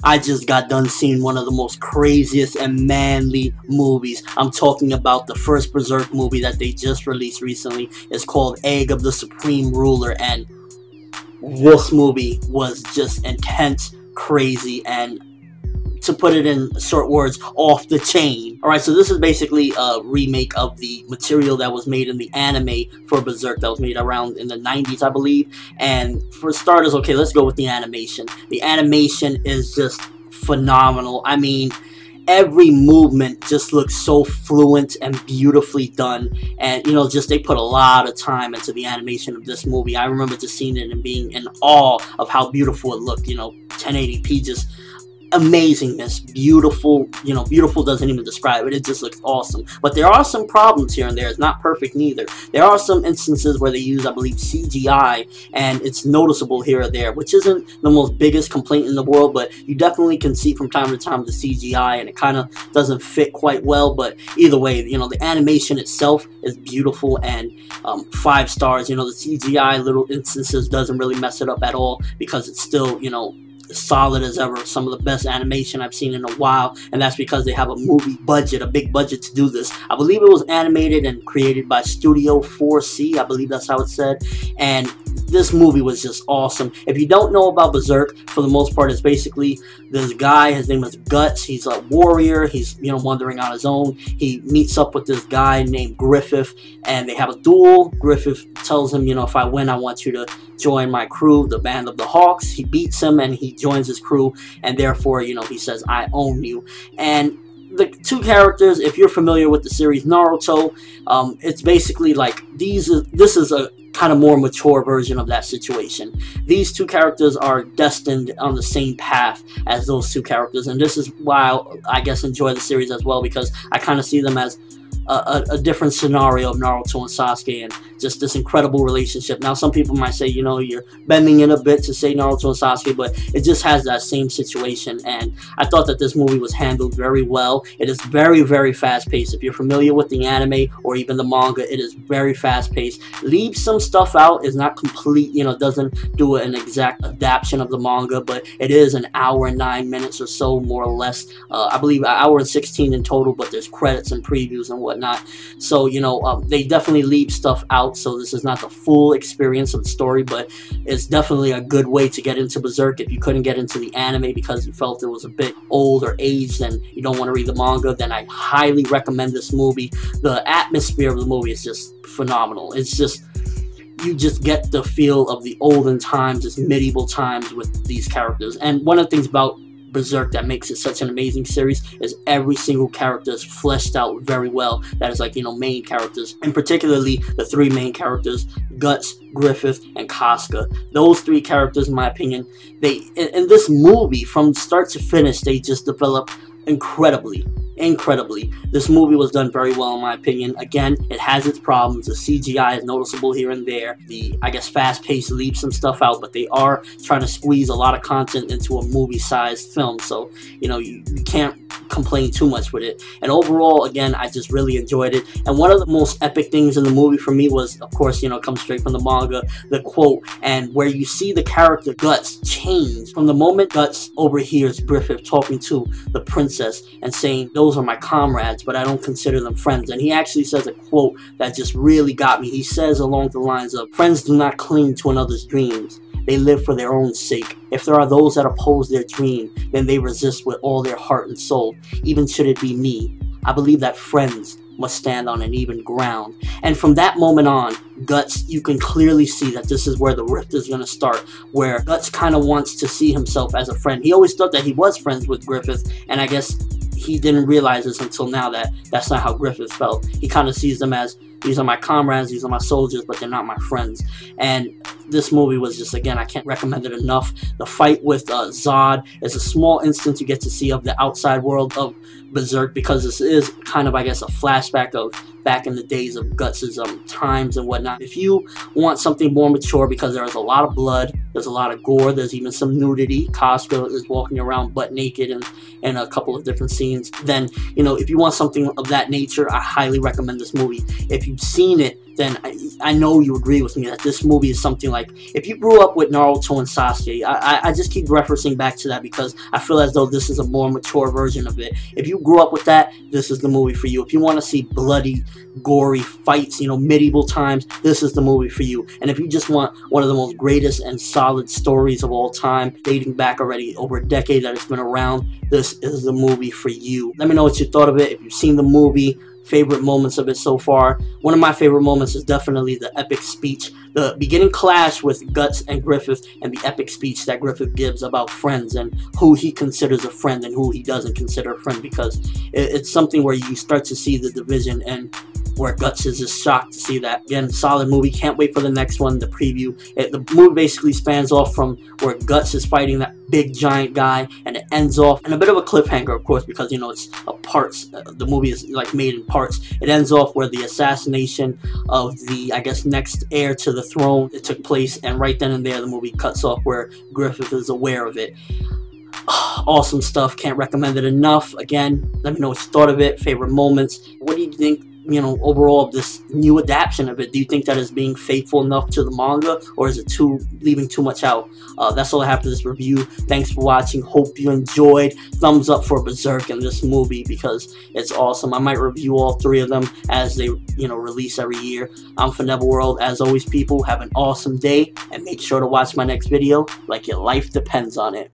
I just got done seeing one of the most craziest and manly movies. I'm talking about the first Berserk movie that they just released recently. It's called Egg of the Supreme Ruler, and this movie was just intense, crazy, and to put it in short words, off the chain. Alright, so this is basically a remake of the material that was made in the anime for Berserk that was made around in the 90s, I believe. And for starters, okay, let's go with the animation. The animation is just phenomenal. I mean, every movement just looks so fluent and beautifully done, and you know, just they put a lot of time into the animation of this movie. I remember just seeing it and being in awe of how beautiful it looked. You know, 1080p, just amazingness, beautiful. You know, beautiful doesn't even describe it. It just looks awesome. But there are some problems here and there. It's not perfect neither. There are some instances where they use, I believe, CGI, and it's noticeable here or there, which isn't the most biggest complaint in the world, but you definitely can see from time to time the CGI, and it kind of doesn't fit quite well. But either way, you know, the animation itself is beautiful, and 5 stars. You know, the CGI little instances doesn't really mess it up at all, because it's still, you know, solid as ever. Some of the best animation I've seen in a while, and that's because they have a movie budget, a big budget to do this. I believe it was animated and created by Studio 4C, I believe that's how it's said, and this movie was just awesome. If you don't know about Berserk, for the most part, it's basically this guy, his name is Guts. He's a warrior. He's, you know, wandering on his own. He meets up with this guy named Griffith, and they have a duel. Griffith tells him, you know, if I win, I want you to join my crew, the Band of the Hawks. He beats him, and he joins his crew, and therefore, you know, he says, I own you. And the two characters, if you're familiar with the series Naruto, it's basically like this is a kind of more mature version of that situation. These two characters are destined on the same path as those two characters, and this is why I guess enjoy the series as well, because I kind of see them as a different scenario of Naruto and Sasuke, and just this incredible relationship. Now, some people might say, you know, you're bending it a bit to say Naruto and Sasuke, but it just has that same situation, and I thought that this movie was handled very well. It is very, very fast-paced. If you're familiar with the anime or even the manga, it is very fast-paced. Leaves some stuff out, is not complete, you know, doesn't do an exact adaptation of the manga, but it is an hour and 9 minutes or so, more or less. I believe an hour and 16 in total, but there's credits and previews and whatnot. So, you know, they definitely leave stuff out, so this is not the full experience of the story, but it's definitely a good way to get into Berserk. If you couldn't get into the anime because you felt it was a bit old or aged and you don't want to read the manga, then I highly recommend this movie. The atmosphere of the movie is just phenomenal. It's just, you just get the feel of the olden times, this medieval times with these characters. And one of the things about Berserk that makes it such an amazing series is every single character is fleshed out very well. That is, like, you know, main characters, and particularly the 3 main characters, Guts, Griffith, and Casca. Those 3 characters, in my opinion, they in this movie, from start to finish, they just develop incredibly. This movie was done very well, in my opinion. Again, it has its problems. The CGI is noticeable here and there. The, I guess, fast-paced leaves some stuff out, but they are trying to squeeze a lot of content into a movie-sized film, so, you know, you can't complain too much with it. And overall, again, I just really enjoyed it. And one of the most epic things in the movie for me was, of course, you know, it comes straight from the manga, the quote, and where you see the character Guts change from the moment Guts overhears Griffith talking to the princess and saying, those are my comrades, but I don't consider them friends. And he actually says a quote that just really got me. He says along the lines of, friends do not cling to another's dreams. They live for their own sake. If there are those that oppose their dream, then they resist with all their heart and soul, even should it be me. I believe that friends must stand on an even ground. And from that moment on, Guts, you can clearly see that this is where the rift is going to start, where Guts kind of wants to see himself as a friend. He always thought that he was friends with Griffith, and I guess he didn't realize this until now, that that's not how Griffith felt. He kind of sees them as, these are my comrades, these are my soldiers, but they're not my friends. And this movie was just, again, I can't recommend it enough. The fight with Zod is a small instance you get to see of the outside world of Berserk, because this is kind of, I guess, a flashback of back in the days of Guts' times and whatnot. If you want something more mature, because there's a lot of blood, there's a lot of gore, there's even some nudity. Casca is walking around butt naked in a couple of different scenes. Then, you know, if you want something of that nature, I highly recommend this movie. If you've seen it, then I know you agree with me that this movie is something like, if you grew up with Naruto and Sasuke, I just keep referencing back to that because I feel as though this is a more mature version of it. If you grew up with that, this is the movie for you. If you want to see bloody, gory fights, you know, medieval times, this is the movie for you. And if you just want one of the most greatest and solid stories of all time, dating back already over a decade that it's been around, this is the movie for you. Let me know what you thought of it. If you've seen the movie, favorite moments of it so far. One of my favorite moments is definitely the epic speech, the beginning clash with Guts and Griffith, and the epic speech that Griffith gives about friends and who he considers a friend and who he doesn't consider a friend, because it's something where you start to see the division, and where Guts is just shocked to see that. Again, solid movie. Can't wait for the next one, the preview. The movie basically spans off from where Guts is fighting that big giant guy, and it ends off in a bit of a cliffhanger, of course, because, you know, it's parts. The movie is like made in parts. It ends off where the assassination of the, I guess, next heir to the throne, it took place, and right then and there the movie cuts off where Griffith is aware of it. Awesome stuff. Can't recommend it enough. Again, let me know what you thought of it, favorite moments. What do you think, you know, overall of this new adaptation of it? Do you think that is being faithful enough to the manga, or is it leaving too much out? That's all I have for this review. Thanks for watching. Hope you enjoyed. Thumbs up for Berserk in this movie because it's awesome. I might review all 3 of them as they, you know, release every year. I'm ForneverWorld. As always, people, have an awesome day, and make sure to watch my next video like your life depends on it.